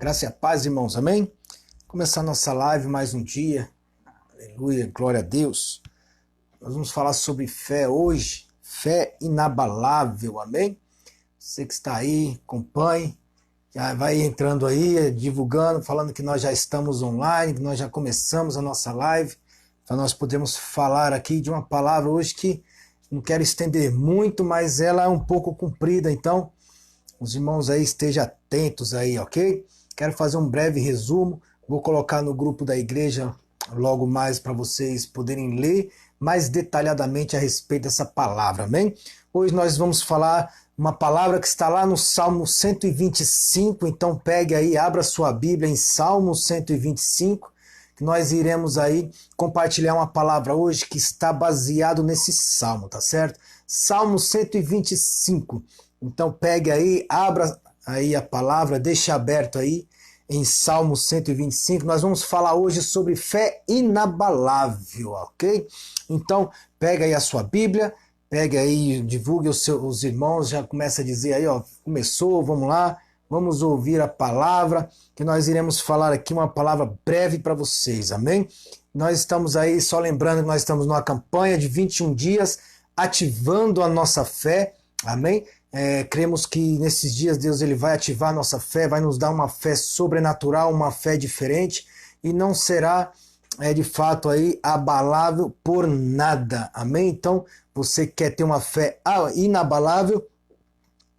Graça e a paz, irmãos, amém? Começar nossa live mais um dia, aleluia, glória a Deus. Nós vamos falar sobre fé hoje, fé inabalável, amém? Você que está aí, acompanhe, já vai entrando aí, divulgando, falando que nós já estamos online, que nós já começamos a nossa live, para nós podermos falar aqui de uma palavra hoje que não quero estender muito, mas ela é um pouco comprida, então os irmãos aí estejam atentos aí, ok? Quero fazer um breve resumo, vou colocar no grupo da igreja logo mais para vocês poderem ler mais detalhadamente a respeito dessa palavra, amém? Hoje nós vamos falar uma palavra que está lá no Salmo 125, então pegue aí, abra sua Bíblia em Salmo 125, que nós iremos aí compartilhar uma palavra hoje que está baseado nesse Salmo, tá certo? Salmo 125, então pegue aí, abra aí a palavra, deixa aberto aí em Salmo 125, nós vamos falar hoje sobre fé inabalável, ok? Então, pega aí a sua Bíblia, pega aí, divulgue os irmãos, já começa a dizer aí, ó, começou, vamos lá, vamos ouvir a palavra, que nós iremos falar aqui uma palavra breve para vocês, amém? Nós estamos aí, só lembrando que nós estamos numa campanha de 21 dias, ativando a nossa fé, amém? Cremos que nesses dias Deus ele vai ativar a nossa fé, vai nos dar uma fé sobrenatural, uma fé diferente e não será de fato aí abalável por nada, amém? Então você quer ter uma fé inabalável,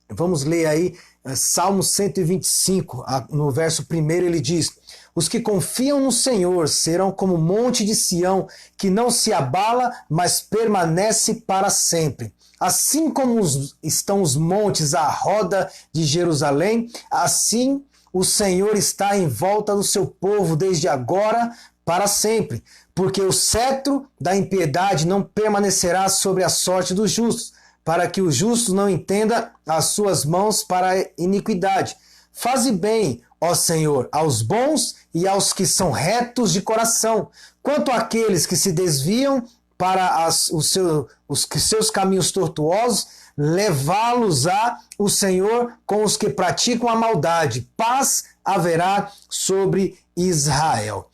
vamos ler aí Salmo 125, no verso 1 ele diz: os que confiam no Senhor serão como o monte de Sião, que não se abala, mas permanece para sempre. Assim como estão os montes à roda de Jerusalém, assim o Senhor está em volta do seu povo desde agora para sempre. Porque o cetro da impiedade não permanecerá sobre a sorte dos justos, para que o justo não entenda as suas mãos para a iniquidade. Faze bem, ó Senhor, aos bons e aos que são retos de coração. Quanto àqueles que se desviam para os seus caminhos tortuosos, levá-los-á o Senhor com os que praticam a maldade. Paz haverá sobre Israel.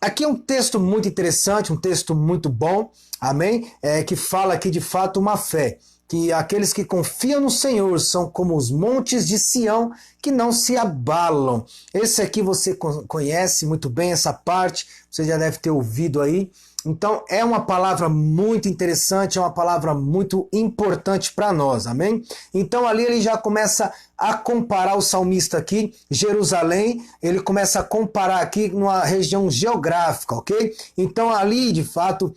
Aqui é um texto muito interessante, um texto muito bom, amém? Que fala aqui de fato uma fé, que aqueles que confiam no Senhor são como os montes de Sião, que não se abalam. Esse aqui você conhece muito bem, essa parte, você já deve ter ouvido aí. Então é uma palavra muito interessante, é uma palavra muito importante para nós, amém? Então ali ele já começa a comparar o salmista aqui, Jerusalém, ele começa a comparar aqui numa região geográfica, ok? Então ali de fato,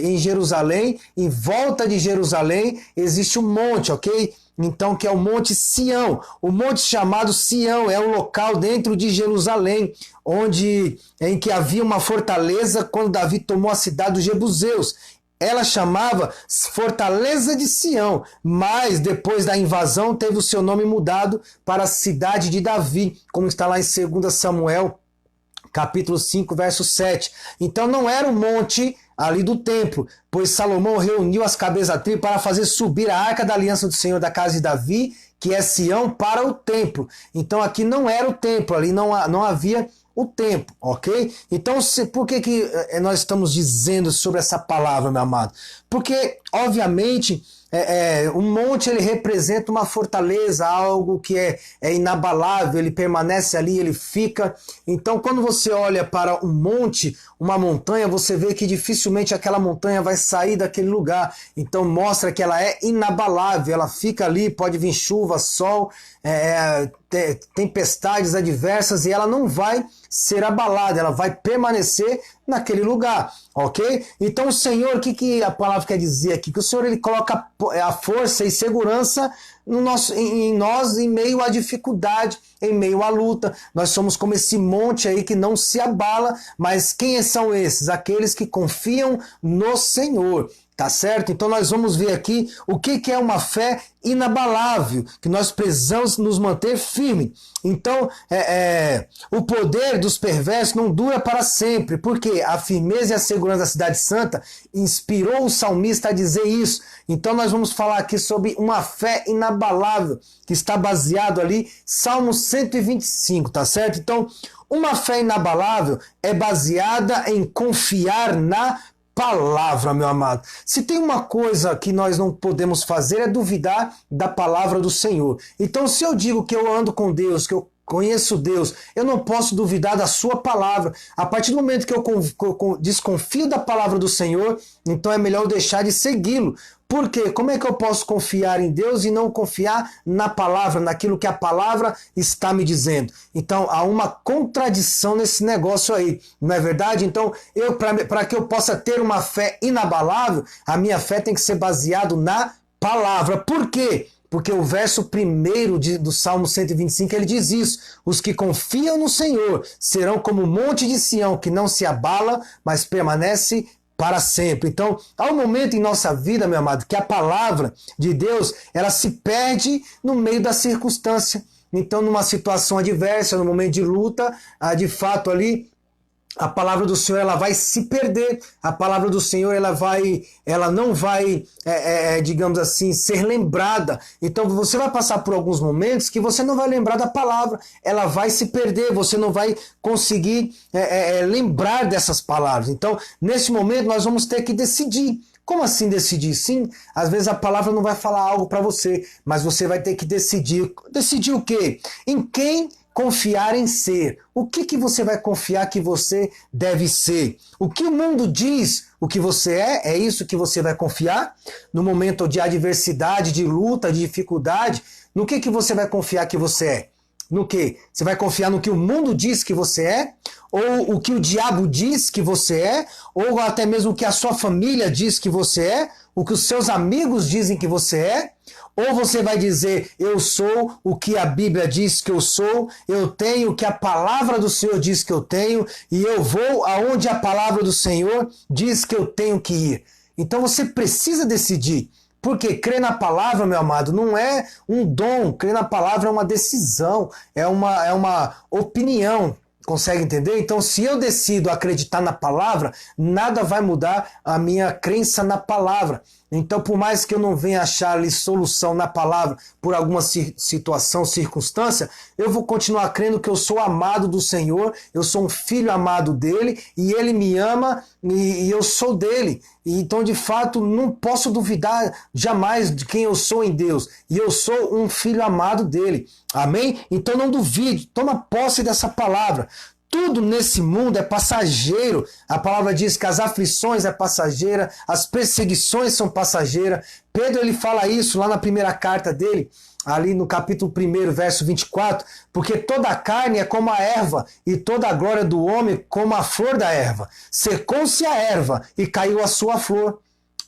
em Jerusalém, em volta de Jerusalém, existe um monte, ok? Então, que é o Monte Sião. O monte chamado Sião é o local dentro de Jerusalém, em que havia uma fortaleza quando Davi tomou a cidade dos Jebuseus. Ela chamava Fortaleza de Sião, mas depois da invasão teve o seu nome mudado para a cidade de Davi, como está lá em 2 Samuel, capítulo 5, verso 7. Então não era o monte ali do templo, pois Salomão reuniu as cabeças da tribo para fazer subir a arca da aliança do Senhor da casa de Davi, que é Sião, para o templo. Então aqui não era o templo, ali não havia o templo, ok? Então por que nós estamos dizendo sobre essa palavra, meu amado? Porque, obviamente, um monte ele representa uma fortaleza, algo que é inabalável, ele permanece ali, ele fica. Então, quando você olha para um monte, uma montanha, você vê que dificilmente aquela montanha vai sair daquele lugar. Então, mostra que ela é inabalável, ela fica ali, pode vir chuva, sol, tempestades adversas e ela não vai ser abalada, ela vai permanecer naquele lugar, ok? Então o Senhor, o que a palavra quer dizer aqui? Que o Senhor ele coloca a força e segurança em nós em meio à dificuldade, em meio à luta. Nós somos como esse monte aí que não se abala, mas quem são esses? Aqueles que confiam no Senhor. Tá certo? Então nós vamos ver aqui o que é uma fé inabalável, que nós precisamos nos manter firme. Então, o poder dos perversos não dura para sempre, porque a firmeza e a segurança da cidade santa inspirou o salmista a dizer isso. Então nós vamos falar aqui sobre uma fé inabalável, que está baseado ali, Salmo 125, tá certo? Então, uma fé inabalável é baseada em confiar na palavra, meu amado. Se tem uma coisa que nós não podemos fazer é duvidar da palavra do Senhor. Então, se eu digo que eu ando com Deus, que eu conheço Deus, eu não posso duvidar da sua palavra. A partir do momento que eu desconfio da palavra do Senhor, então é melhor eu deixar de segui-lo. Por quê? Como é que eu posso confiar em Deus e não confiar na palavra, naquilo que a palavra está me dizendo? Então, há uma contradição nesse negócio aí, não é verdade? Então, para que eu possa ter uma fé inabalável, a minha fé tem que ser baseada na palavra. Por quê? Porque o verso 1 do Salmo 125, ele diz isso: os que confiam no Senhor serão como o monte de Sião, que não se abala, mas permanece para sempre. Então, há um momento em nossa vida, meu amado, que a palavra de Deus, ela se perde no meio da circunstância. Então, numa situação adversa, no momento de luta, de fato ali, a palavra do Senhor, ela vai se perder. A palavra do Senhor, ela não vai, digamos assim, ser lembrada. Então você vai passar por alguns momentos que você não vai lembrar da palavra. Ela vai se perder, você não vai conseguir lembrar dessas palavras. Então, nesse momento, nós vamos ter que decidir. Como assim decidir? Sim, às vezes a palavra não vai falar algo para você, mas você vai ter que decidir. Decidir o quê? Em quem confiar em ser. O que você vai confiar que você deve ser? O que o mundo diz o que você é isso que você vai confiar? No momento de adversidade, de luta, de dificuldade, no que você vai confiar que você é? No que? Você vai confiar no que o mundo diz que você é? Ou o que o diabo diz que você é? Ou até mesmo o que a sua família diz que você é? O que os seus amigos dizem que você é? Ou você vai dizer, eu sou o que a Bíblia diz que eu sou, eu tenho o que a palavra do Senhor diz que eu tenho, e eu vou aonde a palavra do Senhor diz que eu tenho que ir. Então você precisa decidir. Porque crer na palavra, meu amado, não é um dom. Crer na palavra é uma decisão, é uma opinião. Consegue entender? Então, se eu decido acreditar na palavra, nada vai mudar a minha crença na palavra. Então, por mais que eu não venha achar ali solução na palavra por alguma situação, circunstância, eu vou continuar crendo que eu sou amado do Senhor, eu sou um filho amado dele, e ele me ama e eu sou dele. E então, de fato, não posso duvidar jamais de quem eu sou em Deus. E eu sou um filho amado dele. Amém? Então não duvide, toma posse dessa palavra. Tudo nesse mundo é passageiro. A palavra diz que as aflições é passageira, as perseguições são passageiras. Pedro ele fala isso lá na primeira carta dele, ali no capítulo 1, verso 24, porque toda a carne é como a erva, e toda a glória do homem como a flor da erva. Secou-se a erva e caiu a sua flor.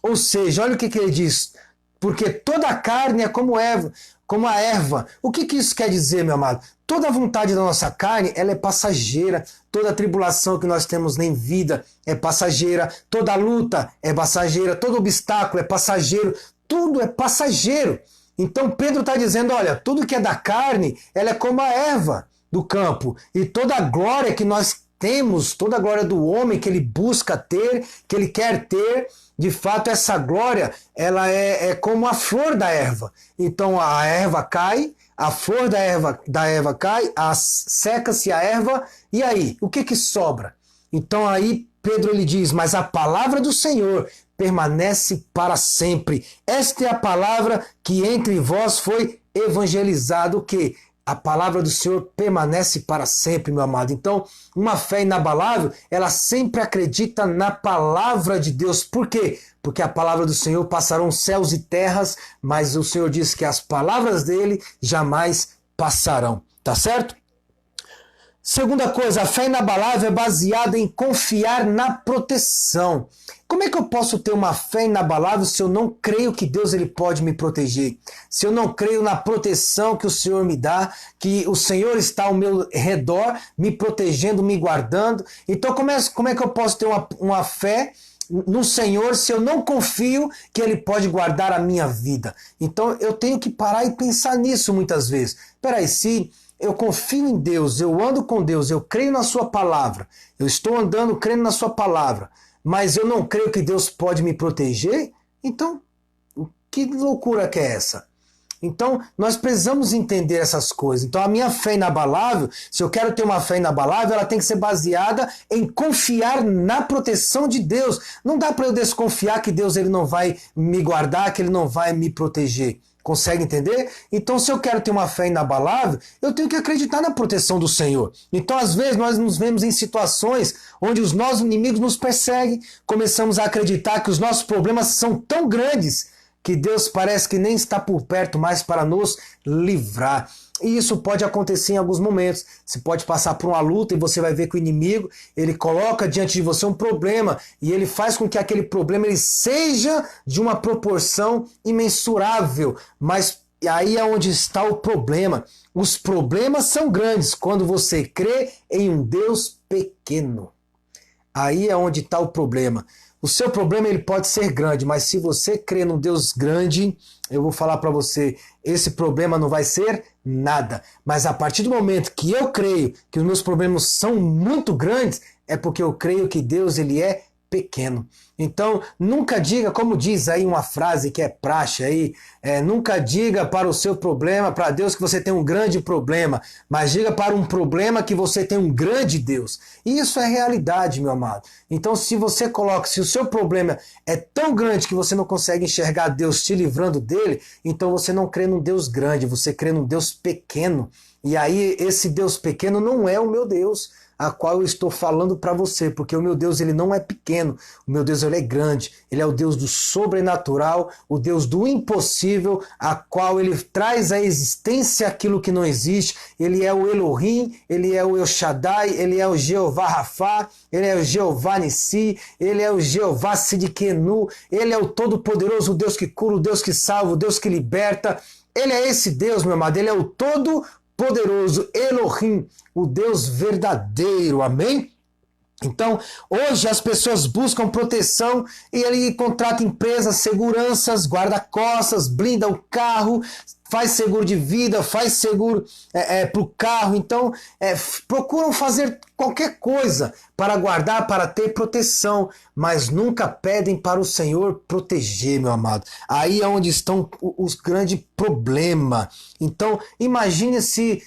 Ou seja, olha o que ele diz. Porque toda a carne é como erva, como a erva. O que isso quer dizer, meu amado? Toda a vontade da nossa carne, ela é passageira. Toda a tribulação que nós temos em vida é passageira. Toda a luta é passageira. Todo obstáculo é passageiro. Tudo é passageiro. Então Pedro está dizendo, olha, tudo que é da carne, ela é como a erva do campo. E toda a glória que nós temos, toda a glória do homem que ele busca ter, que ele quer ter, de fato essa glória, ela é como a flor da erva. Então a erva cai, a flor da erva cai, seca-se a erva, e aí? O que sobra? Então aí Pedro ele diz, mas a palavra do Senhor permanece para sempre. Esta é a palavra que entre vós foi evangelizado, o quê? A palavra do Senhor permanece para sempre, meu amado. Então, uma fé inabalável, ela sempre acredita na palavra de Deus. Por quê? Porque a palavra do Senhor passarão céus e terras, mas o Senhor diz que as palavras dele jamais passarão. Tá certo? Segunda coisa, a fé inabalável é baseada em confiar na proteção. Como é que eu posso ter uma fé inabalável se eu não creio que Deus ele pode me proteger? Se eu não creio na proteção que o Senhor me dá, que o Senhor está ao meu redor, me protegendo, me guardando. Então como é que eu posso ter uma fé no Senhor se eu não confio que Ele pode guardar a minha vida? Então eu tenho que parar e pensar nisso muitas vezes. Peraí, se eu confio em Deus, eu ando com Deus, eu creio na sua palavra, eu estou andando crendo na sua palavra, mas eu não creio que Deus pode me proteger, então que loucura que é essa? Então, nós precisamos entender essas coisas. Então, a minha fé inabalável, se eu quero ter uma fé inabalável, ela tem que ser baseada em confiar na proteção de Deus. Não dá para eu desconfiar que Deus ele não vai me guardar, que Ele não vai me proteger. Consegue entender? Então, se eu quero ter uma fé inabalável, eu tenho que acreditar na proteção do Senhor. Então, às vezes, nós nos vemos em situações onde os nossos inimigos nos perseguem, começamos a acreditar que os nossos problemas são tão grandes que Deus parece que nem está por perto mais para nos livrar. E isso pode acontecer em alguns momentos. Você pode passar por uma luta e você vai ver que o inimigo, ele coloca diante de você um problema e ele faz com que aquele problema ele seja de uma proporção imensurável. Mas aí é onde está o problema. Os problemas são grandes quando você crê em um Deus pequeno. Aí é onde está o problema. O seu problema ele pode ser grande, mas se você crê num Deus grande, eu vou falar para você, esse problema não vai ser nada. Mas a partir do momento que eu creio que os meus problemas são muito grandes, é porque eu creio que Deus ele é pequeno. Então, nunca diga, como diz aí uma frase que é praxe aí, nunca diga para o seu problema, para Deus que você tem um grande problema, mas diga para um problema que você tem um grande Deus. E isso é realidade, meu amado. Então, se você coloca, se o seu problema é tão grande que você não consegue enxergar Deus te livrando dele, então você não crê num Deus grande, você crê num Deus pequeno. E aí, esse Deus pequeno não é o meu Deus, a qual eu estou falando para você, porque o meu Deus ele não é pequeno, o meu Deus ele é grande, ele é o Deus do sobrenatural, o Deus do impossível, a qual ele traz à existência aquilo que não existe, ele é o Elohim, ele é o El Shaddai, ele é o Jeová Rafá, ele é o Jeová Nissi, ele é o Jeová Sidkenu, ele é o todo-poderoso, o Deus que cura, o Deus que salva, o Deus que liberta, ele é esse Deus, meu amado, ele é o todo-poderoso Elohim, o Deus verdadeiro, amém? Então, hoje as pessoas buscam proteção e ele contrata empresas, seguranças, guarda-costas, blinda o carro, faz seguro de vida, faz seguro para o carro. Então, procuram fazer qualquer coisa para guardar, para ter proteção, mas nunca pedem para o Senhor proteger, meu amado. Aí é onde estão os grandes problemas. Então, imagine se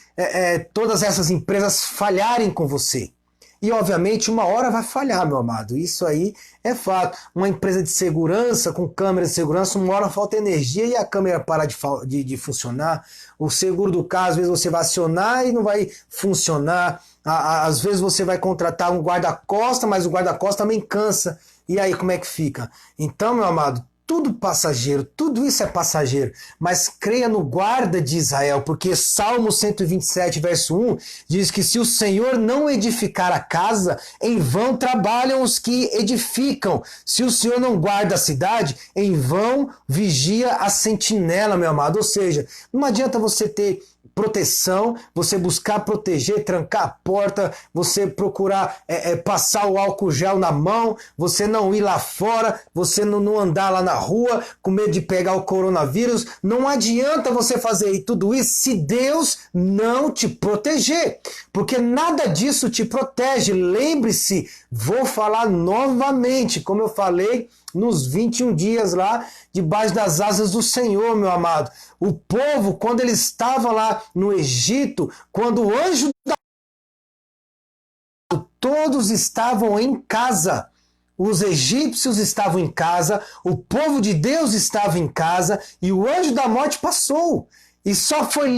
todas essas empresas falharem com você. E, obviamente, uma hora vai falhar, meu amado. Isso aí é fato. Uma empresa de segurança, com câmera de segurança, uma hora falta energia e a câmera para de funcionar. O seguro do carro, às vezes você vai acionar e não vai funcionar. Às vezes você vai contratar um guarda-costas, mas o guarda-costas também cansa. E aí, como é que fica? Então, meu amado, tudo passageiro, tudo isso é passageiro, mas creia no guarda de Israel, porque Salmo 127, verso 1, diz que se o Senhor não edificar a casa, em vão trabalham os que edificam. Se o Senhor não guarda a cidade, em vão vigia a sentinela, meu amado. Ou seja, não adianta você ter proteção, você buscar proteger, trancar a porta, você procurar passar o álcool gel na mão, você não ir lá fora, você não andar lá na rua com medo de pegar o coronavírus. Não adianta você fazer tudo isso se Deus não te proteger, porque nada disso te protege. Lembre-se, vou falar novamente, como eu falei nos 21 dias lá, debaixo das asas do Senhor, meu amado. O povo, quando ele estava lá no Egito, quando o anjo da... todos estavam em casa. Os egípcios estavam em casa, o povo de Deus estava em casa e o anjo da morte passou. E só foi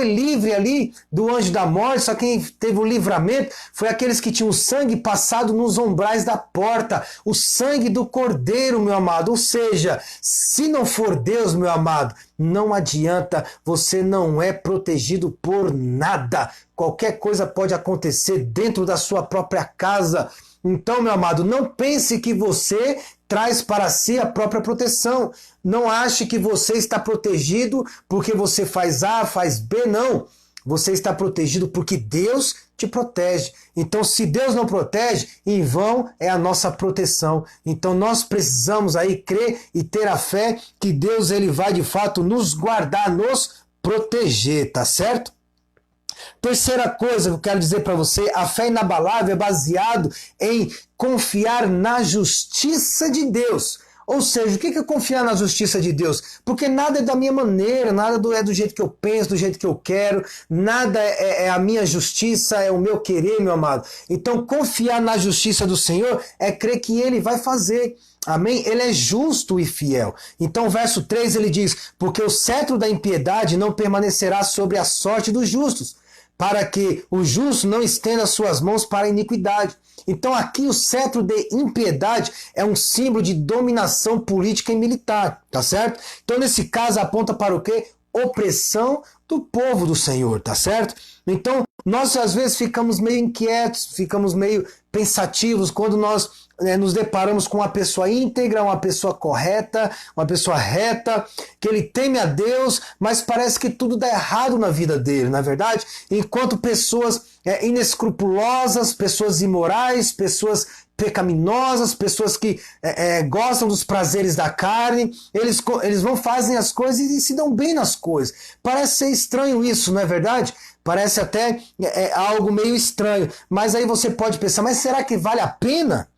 livre ali do anjo da morte, só quem teve o livramento foi aqueles que tinham o sangue passado nos umbrais da porta, o sangue do cordeiro, meu amado. Ou seja, se não for Deus, meu amado, não adianta, você não é protegido por nada. Qualquer coisa pode acontecer dentro da sua própria casa. Então, meu amado, não pense que você traz para si a própria proteção. Não ache que você está protegido porque você faz A, faz B, não. Você está protegido porque Deus te protege. Então, se Deus não protege, em vão é a nossa proteção. Então, nós precisamos aí crer e ter a fé que Deus ele vai de fato nos guardar, nos proteger, tá certo? Terceira coisa que eu quero dizer para você, a fé inabalável é baseado em confiar na justiça de Deus. Ou seja, o que é confiar na justiça de Deus? Porque nada é da minha maneira, nada é do jeito que eu penso, do jeito que eu quero, nada é a minha justiça, é o meu querer, meu amado. Então, confiar na justiça do Senhor é crer que Ele vai fazer. Amém? Ele é justo e fiel. Então, o verso 3 ele diz, porque o cetro da impiedade não permanecerá sobre a sorte dos justos, para que o justo não estenda suas mãos para a iniquidade. Então aqui o cetro de impiedade é um símbolo de dominação política e militar, tá certo? Então nesse caso aponta para o quê? Opressão do povo do Senhor, tá certo? Então nós às vezes ficamos meio inquietos, ficamos meio pensativos quando nós nos deparamos com uma pessoa íntegra, uma pessoa correta, uma pessoa reta, que ele teme a Deus, mas parece que tudo dá errado na vida dele, não é verdade? Enquanto pessoas inescrupulosas, pessoas imorais, pessoas pecaminosas, pessoas que gostam dos prazeres da carne, eles vão fazem as coisas e se dão bem nas coisas. Parece ser estranho isso, não é verdade? Parece até algo meio estranho, mas aí você pode pensar, mas será que vale a pena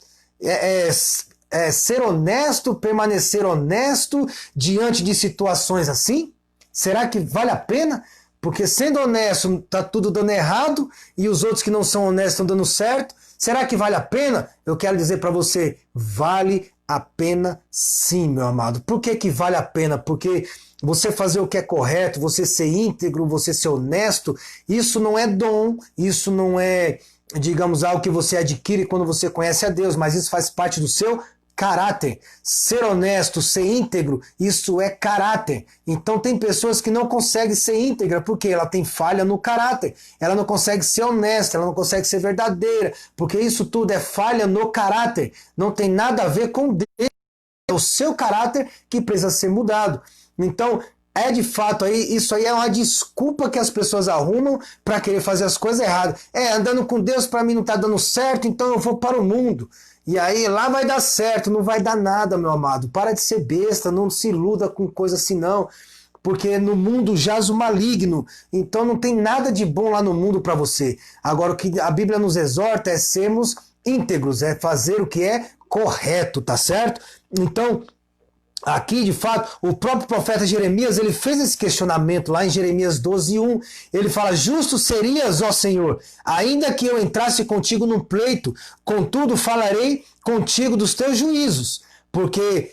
ser honesto, permanecer honesto diante de situações assim? Será que vale a pena? Porque sendo honesto, está tudo dando errado e os outros que não são honestos estão dando certo. Será que vale a pena? Eu quero dizer para você, vale a pena sim, meu amado. Por que que vale a pena? Porque você fazer o que é correto, você ser íntegro, você ser honesto, isso não é dom, isso não é, digamos, algo que você adquire quando você conhece a Deus, mas isso faz parte do seu caráter. Ser honesto, ser íntegro, isso é caráter. Então tem pessoas que não conseguem ser íntegra porque ela tem falha no caráter. Ela não consegue ser honesta, ela não consegue ser verdadeira, porque isso tudo é falha no caráter. Não tem nada a ver com Deus. É o seu caráter que precisa ser mudado. Então, de fato, isso aí é uma desculpa que as pessoas arrumam para querer fazer as coisas erradas. Andando com Deus para mim não está dando certo, então eu vou para o mundo. E aí lá vai dar certo, não vai dar nada, meu amado. Para de ser besta, não se iluda com coisa assim não. Porque no mundo jaz o maligno, então não tem nada de bom lá no mundo para você. Agora o que a Bíblia nos exorta é sermos íntegros, é fazer o que é correto, tá certo? Então, aqui, de fato, o próprio profeta Jeremias, ele fez esse questionamento lá em Jeremias 12:1. Ele fala, justo serias, ó Senhor, ainda que eu entrasse contigo num pleito, contudo falarei contigo dos teus juízos, porque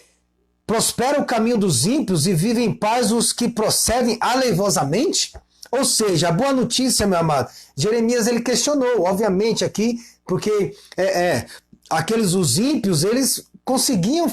prospera o caminho dos ímpios e vivem em paz os que procedem aleivosamente. Ou seja, a boa notícia, meu amado, Jeremias ele questionou, obviamente aqui, porque os ímpios, eles conseguiam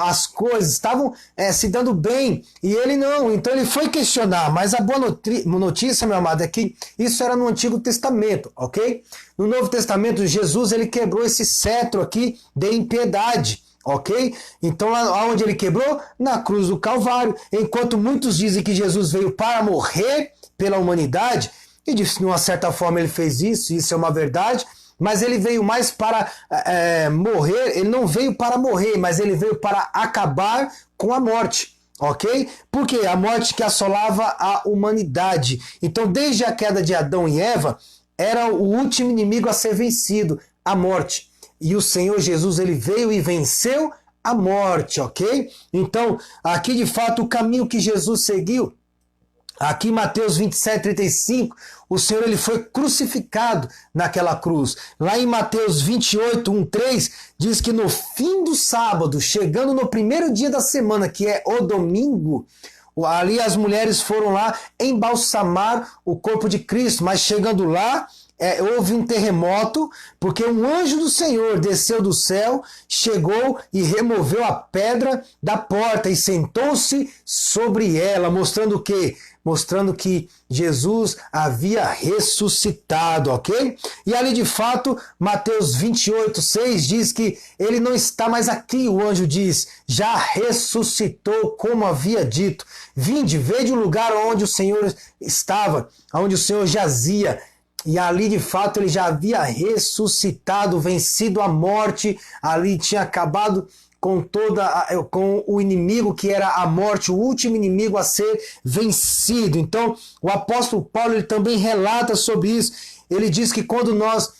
as coisas, estavam se dando bem, e ele não, então ele foi questionar, mas a boa notícia, meu amado, é que isso era no Antigo Testamento, ok? No Novo Testamento, Jesus, ele quebrou esse cetro aqui de impiedade, ok? Então, lá onde ele quebrou? Na cruz do Calvário, enquanto muitos dizem que Jesus veio para morrer pela humanidade, e de uma certa forma ele fez isso é uma verdade, mas ele veio mais para morrer, ele não veio para morrer, mas ele veio para acabar com a morte, ok? Porque a morte que assolava a humanidade. Então, desde a queda de Adão e Eva, era o último inimigo a ser vencido, a morte. E o Senhor Jesus, ele veio e venceu a morte, ok? Então, aqui de fato, o caminho que Jesus seguiu, aqui em Mateus 27:35, o Senhor ele foi crucificado naquela cruz. Lá em Mateus 28:1-3, diz que no fim do sábado, chegando no primeiro dia da semana, que é o domingo, ali as mulheres foram lá embalsamar o corpo de Cristo, mas chegando lá, houve um terremoto, porque um anjo do Senhor desceu do céu, chegou e removeu a pedra da porta e sentou-se sobre ela, mostrando o quê? Mostrando que Jesus havia ressuscitado, ok? E ali de fato, Mateus 28:6 diz que ele não está mais aqui, o anjo diz, já ressuscitou como havia dito. Vinde, vede o lugar onde o Senhor estava, onde o Senhor jazia. E ali, de fato, ele já havia ressuscitado, vencido a morte, ali tinha acabado com o inimigo que era a morte, o último inimigo a ser vencido. Então, o apóstolo Paulo ele também relata sobre isso. Ele diz que quando nós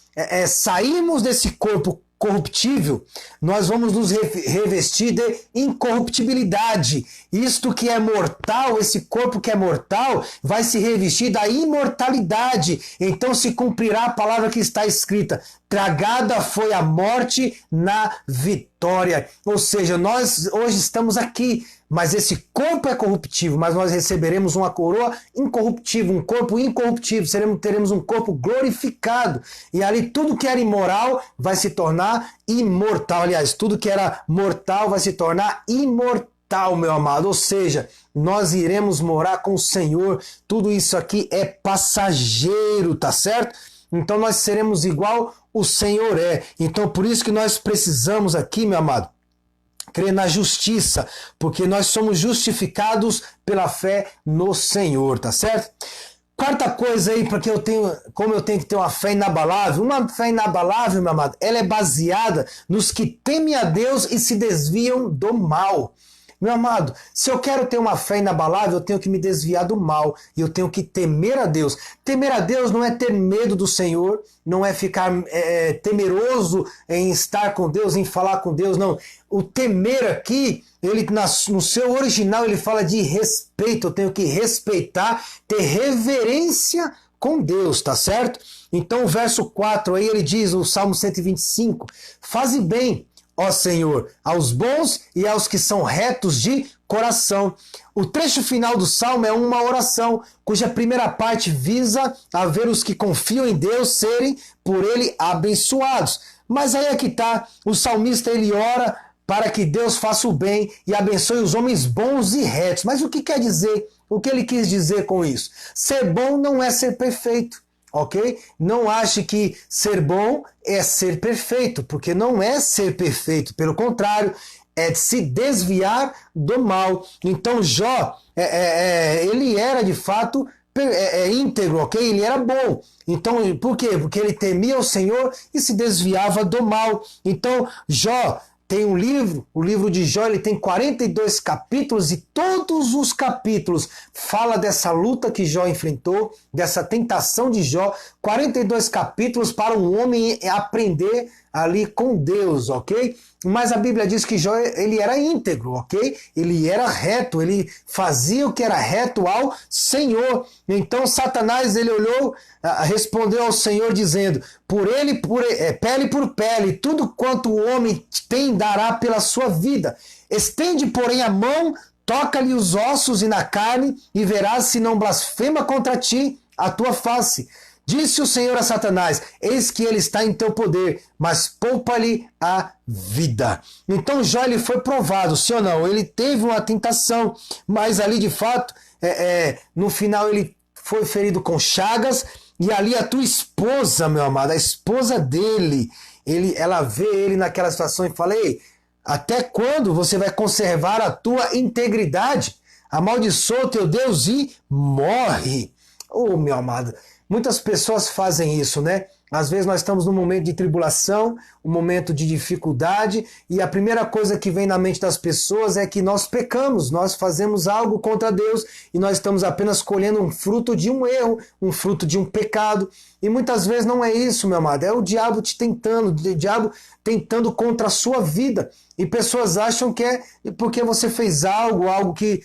sairmos desse corpo corruptível, nós vamos nos revestir de incorruptibilidade. Isto que é mortal, esse corpo que é mortal, vai se revestir da imortalidade. Então se cumprirá a palavra que está escrita: tragada foi a morte na vitória. Ou seja, nós hoje estamos aqui, mas esse corpo é corruptível, mas nós receberemos uma coroa incorruptível, um corpo incorruptível, teremos um corpo glorificado. E ali tudo que era imoral vai se tornar imortal. Aliás, tudo que era mortal vai se tornar imortal, meu amado. Ou seja, nós iremos morar com o Senhor. Tudo isso aqui é passageiro, tá certo? Então nós seremos igual o Senhor é. Então por isso que nós precisamos aqui, meu amado, crer na justiça, porque nós somos justificados pela fé no Senhor, tá certo? Quarta coisa aí, porque como eu tenho que ter uma fé inabalável. Uma fé inabalável, meu amado, ela é baseada nos que temem a Deus e se desviam do mal. Meu amado, se eu quero ter uma fé inabalável, eu tenho que me desviar do mal e eu tenho que temer a Deus. Temer a Deus não é ter medo do Senhor, não é ficar temeroso em estar com Deus, em falar com Deus, não. O temer aqui, ele no seu original, ele fala de respeito. Eu tenho que respeitar, ter reverência com Deus, tá certo? Então o verso 4 aí ele diz, o Salmo 125, faze bem, ó Senhor, aos bons e aos que são retos de coração. O trecho final do Salmo é uma oração, cuja primeira parte visa a ver os que confiam em Deus serem por ele abençoados. Mas aí é que está, o salmista ele ora para que Deus faça o bem e abençoe os homens bons e retos. Mas o que quer dizer? O que ele quis dizer com isso? Ser bom não é ser perfeito. Ok? Não ache que ser bom é ser perfeito, porque não é ser perfeito, pelo contrário, é se desviar do mal. Então Jó, ele era de fato íntegro, ok? Ele era bom. Então, por quê? Porque ele temia o Senhor e se desviava do mal. Então, Jó tem um livro, o livro de Jó, ele tem 42 capítulos e todos os capítulos fala dessa luta que Jó enfrentou, dessa tentação de Jó, 42 capítulos para um homem aprender ali com Deus, ok? Mas a Bíblia diz que Jó, ele era íntegro, ok? Ele era reto, ele fazia o que era reto ao Senhor. Então Satanás, ele olhou, respondeu ao Senhor dizendo, pele por pele, tudo quanto o homem tem dará pela sua vida. Estende, porém, a mão, toca-lhe os ossos e na carne, e verás se não blasfema contra ti a tua face. Disse o Senhor a Satanás, eis que ele está em teu poder, mas poupa-lhe a vida. Então Jó ele foi provado, sim ou não? Ele teve uma tentação, mas ali de fato, no final ele foi ferido com chagas, e ali a tua esposa, meu amado, a esposa dele, ela vê ele naquela situação e fala, ei, até quando você vai conservar a tua integridade? Amaldiçoa o teu Deus e morre. Oh, meu amado, muitas pessoas fazem isso, né? Às vezes nós estamos num momento de tribulação, um momento de dificuldade, e a primeira coisa que vem na mente das pessoas é que nós pecamos, nós fazemos algo contra Deus e nós estamos apenas colhendo um fruto de um erro, um fruto de um pecado. E muitas vezes não é isso, meu amado, é o diabo te tentando, o diabo tentando contra a sua vida. E pessoas acham que é porque você fez algo que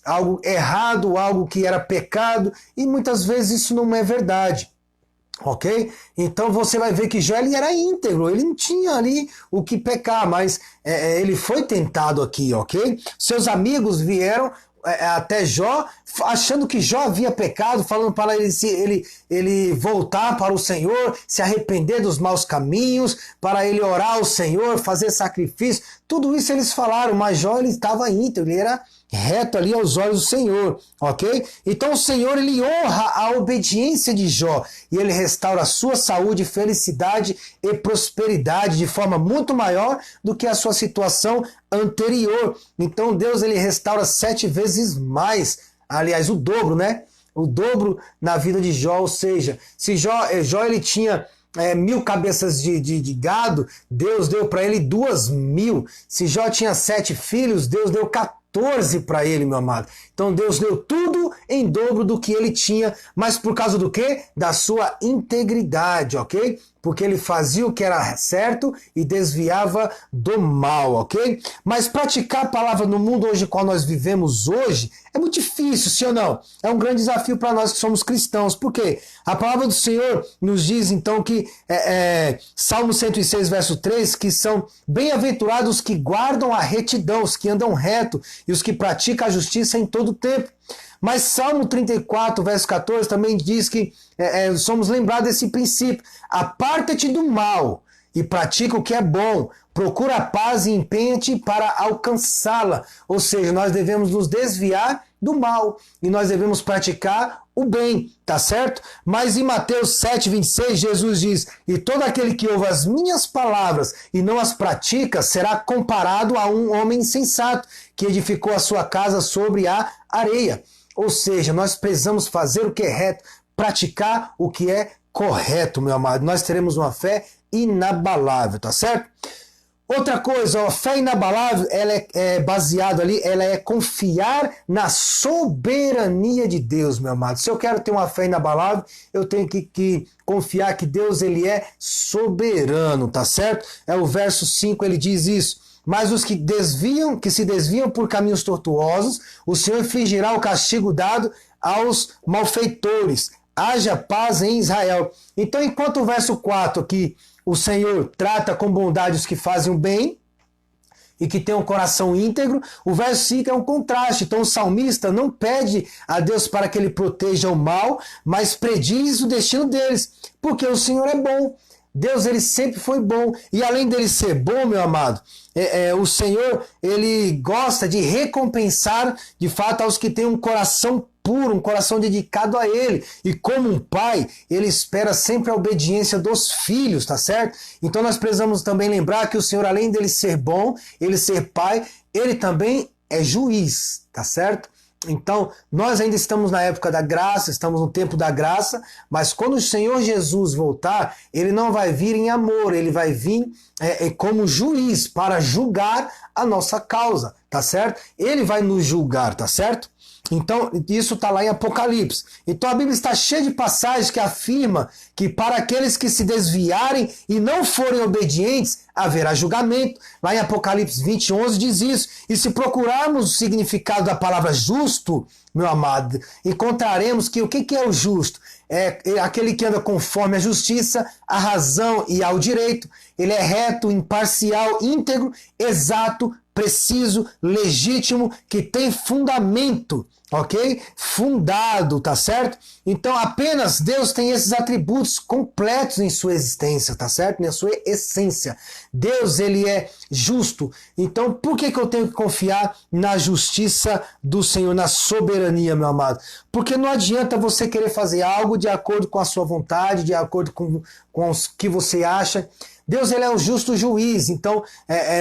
algo errado, algo que era pecado, e muitas vezes isso não é verdade. Ok? Então você vai ver que Jó ele era íntegro, ele não tinha ali o que pecar, mas ele foi tentado aqui, ok? Seus amigos vieram até Jó, achando que Jó havia pecado, falando para ele voltar para o Senhor, se arrepender dos maus caminhos, para ele orar ao Senhor, fazer sacrifício. Tudo isso eles falaram, mas Jó ele estava íntegro, ele era reto ali aos olhos do Senhor, ok? Então o Senhor ele honra a obediência de Jó e ele restaura a sua saúde, felicidade e prosperidade de forma muito maior do que a sua situação anterior. Então Deus ele restaura 7 vezes mais, aliás o dobro, né? o dobro na vida de Jó, ou seja, se Jó ele tinha 1.000 cabeças de gado, Deus deu para ele 2.000. Se Jó tinha 7 filhos, Deus deu 14 para ele, meu amado. Então Deus deu tudo em dobro do que ele tinha, mas por causa do quê? Da sua integridade, ok? Porque ele fazia o que era certo e desviava do mal, ok? Mas praticar a palavra no mundo hoje qual nós vivemos hoje é muito difícil, sim ou não? É um grande desafio para nós que somos cristãos. Por quê? A palavra do Senhor nos diz então que Salmo 106, verso 3, que são bem-aventurados os que guardam a retidão, os que andam reto e os que praticam a justiça em todo o tempo. Mas Salmo 34, verso 14, também diz que somos lembrados desse princípio. Aparta-te do mal e pratica o que é bom. Procura a paz e empenha-te para alcançá-la. Ou seja, nós devemos nos desviar do mal e nós devemos praticar o bem, tá certo? Mas em Mateus 7, 26, Jesus diz: e todo aquele que ouve as minhas palavras e não as pratica será comparado a um homem insensato que edificou a sua casa sobre a areia. Ou seja, nós precisamos fazer o que é reto, praticar o que é correto, meu amado. Nós teremos uma fé inabalável, tá certo? Outra coisa, a fé inabalável, ela é baseada ali, ela é confiar na soberania de Deus, meu amado. Se eu quero ter uma fé inabalável, eu tenho que confiar que Deus ele é soberano, tá certo? O verso 5, ele diz isso. Mas os que se desviam por caminhos tortuosos, o Senhor infligirá o castigo dado aos malfeitores. Haja paz em Israel. Então, enquanto o verso 4 aqui, o Senhor trata com bondade os que fazem o bem e que têm um coração íntegro, o verso 5 é um contraste. Então o salmista não pede a Deus para que ele proteja o mal, mas prediz o destino deles, porque o Senhor é bom. Deus ele sempre foi bom, e além dele ser bom, meu amado, o Senhor ele gosta de recompensar de fato aos que têm um coração puro, um coração dedicado a ele, e como um pai, ele espera sempre a obediência dos filhos, tá certo? Então nós precisamos também lembrar que o Senhor, além dele ser bom, ele ser pai, ele também é juiz, tá certo? Então, nós ainda estamos na época da graça, estamos no tempo da graça, mas quando o Senhor Jesus voltar, ele não vai vir em amor, ele vai vir como juiz para julgar a nossa causa, tá certo? Ele vai nos julgar, tá certo? Então, isso está lá em Apocalipse. Então, a Bíblia está cheia de passagens que afirma que para aqueles que se desviarem e não forem obedientes, haverá julgamento. Lá em Apocalipse 20, 11 diz isso. E se procurarmos o significado da palavra justo, meu amado, encontraremos que o que é o justo? É aquele que anda conforme a justiça, a razão e ao direito. Ele é reto, imparcial, íntegro, exato, preciso, legítimo, que tem fundamento, ok? Fundado, tá certo? Então apenas Deus tem esses atributos completos em sua existência, tá certo? Na sua essência. Deus, ele é justo. Então por que eu tenho que confiar na justiça do Senhor, na soberania, meu amado? Porque não adianta você querer fazer algo de acordo com a sua vontade, de acordo com o que você acha. Deus ele é o justo juiz, então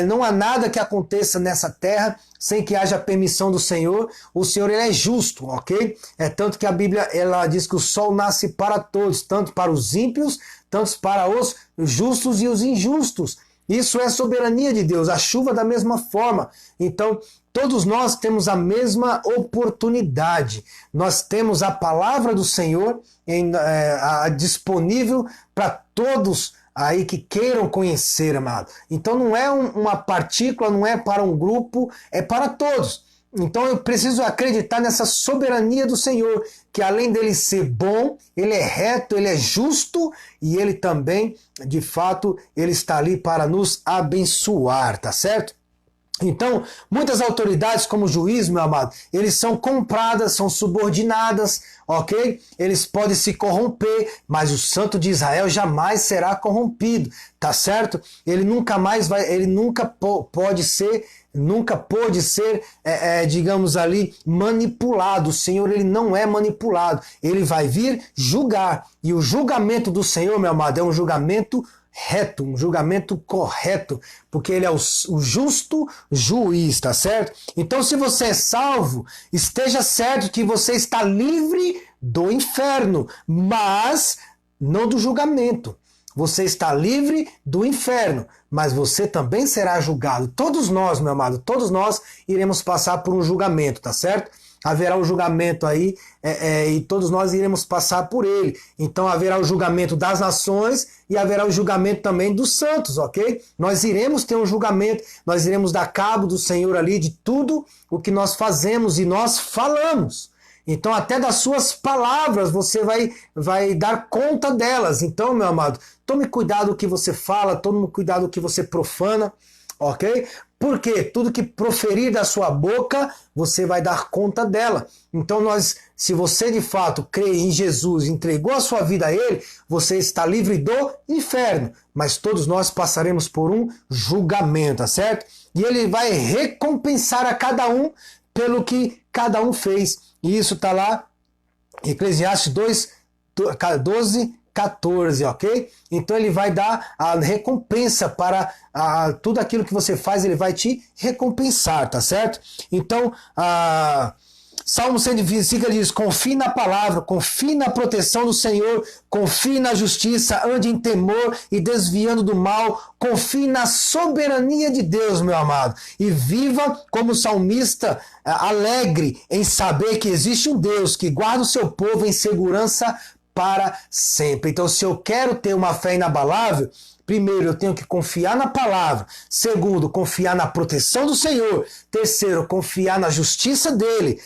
não há nada que aconteça nessa terra sem que haja permissão do Senhor. O Senhor ele é justo, ok? Tanto que a Bíblia ela diz que o sol nasce para todos, tanto para os ímpios, tanto para os justos e os injustos. Isso é soberania de Deus, a chuva da mesma forma. Então, todos nós temos a mesma oportunidade. Nós temos a palavra do Senhor disponível para todos aí que queiram conhecer, amado. Então não é uma partícula, não é para um grupo, é para todos. Então eu preciso acreditar nessa soberania do Senhor, que além dele ser bom, ele é reto, ele é justo e ele também, de fato, ele está ali para nos abençoar, tá certo? Então, muitas autoridades como juiz, meu amado, eles são compradas, são subordinadas, ok? Eles podem se corromper, mas o Santo de Israel jamais será corrompido, tá certo? Ele nunca mais vai, ele nunca pôde ser, digamos ali, manipulado. O Senhor, ele não é manipulado. Ele vai vir julgar. E o julgamento do Senhor, meu amado, é um julgamento reto, um julgamento correto, porque ele é o justo juiz, tá certo? Então, se você é salvo, esteja certo que você está livre do inferno, mas não do julgamento. Você está livre do inferno, mas você também será julgado. Todos nós, meu amado, todos nós iremos passar por um julgamento, tá certo? Haverá um julgamento aí e todos nós iremos passar por ele. Então haverá o julgamento das nações e haverá o julgamento também dos santos, ok? Nós iremos ter um julgamento, nós iremos dar cabo do Senhor ali de tudo o que nós fazemos e nós falamos. Então até das suas palavras você vai dar conta delas. Então, meu amado, tome cuidado do que você fala, tome cuidado do que você profana, ok? Porque tudo que proferir da sua boca, você vai dar conta dela. Então se você de fato crê em Jesus, entregou a sua vida a Ele, você está livre do inferno. Mas todos nós passaremos por um julgamento, tá certo? E Ele vai recompensar a cada um pelo que cada um fez. E isso está lá em Eclesiastes 12, 14, ok? Então ele vai dar a recompensa para tudo aquilo que você faz, ele vai te recompensar, tá certo? Então, Salmo 125 diz: confie na palavra, confie na proteção do Senhor, confie na justiça, ande em temor e desviando do mal, confie na soberania de Deus, meu amado, e viva como salmista alegre em saber que existe um Deus que guarda o seu povo em segurança para sempre. Então, se eu quero ter uma fé inabalável, primeiro, eu tenho que confiar na palavra. Segundo, confiar na proteção do Senhor. Terceiro, confiar na justiça dele.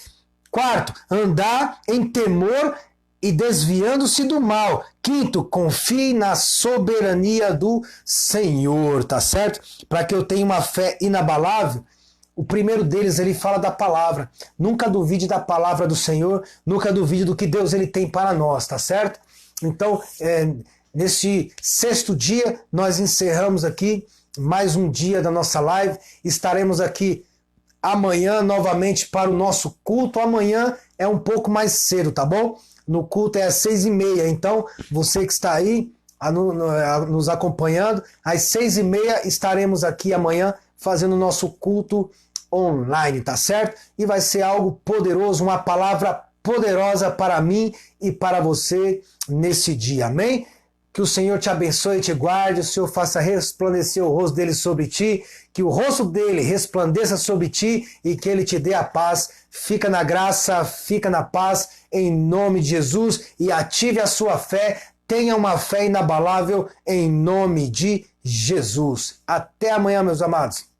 Quarto, andar em temor e desviando-se do mal. Quinto, confie na soberania do Senhor, tá certo? Para que eu tenha uma fé inabalável, o primeiro deles, ele fala da palavra. Nunca duvide da palavra do Senhor, nunca duvide do que Deus ele tem para nós, tá certo? Então, neste sexto dia, nós encerramos aqui mais um dia da nossa live. Estaremos aqui amanhã novamente para o nosso culto. Amanhã é um pouco mais cedo, tá bom? No culto é às 6h30. Então, você que está aí nos acompanhando, às 6h30 estaremos aqui amanhã fazendo o nosso culto online, tá certo? E vai ser algo poderoso, uma palavra poderosa para mim e para você nesse dia, amém? Que o Senhor te abençoe e te guarde, o Senhor faça resplandecer o rosto dele sobre ti, que o rosto dele resplandeça sobre ti e que ele te dê a paz. Fica na graça, fica na paz, em nome de Jesus, e ative a sua fé, tenha uma fé inabalável em nome de Jesus. Até amanhã, meus amados.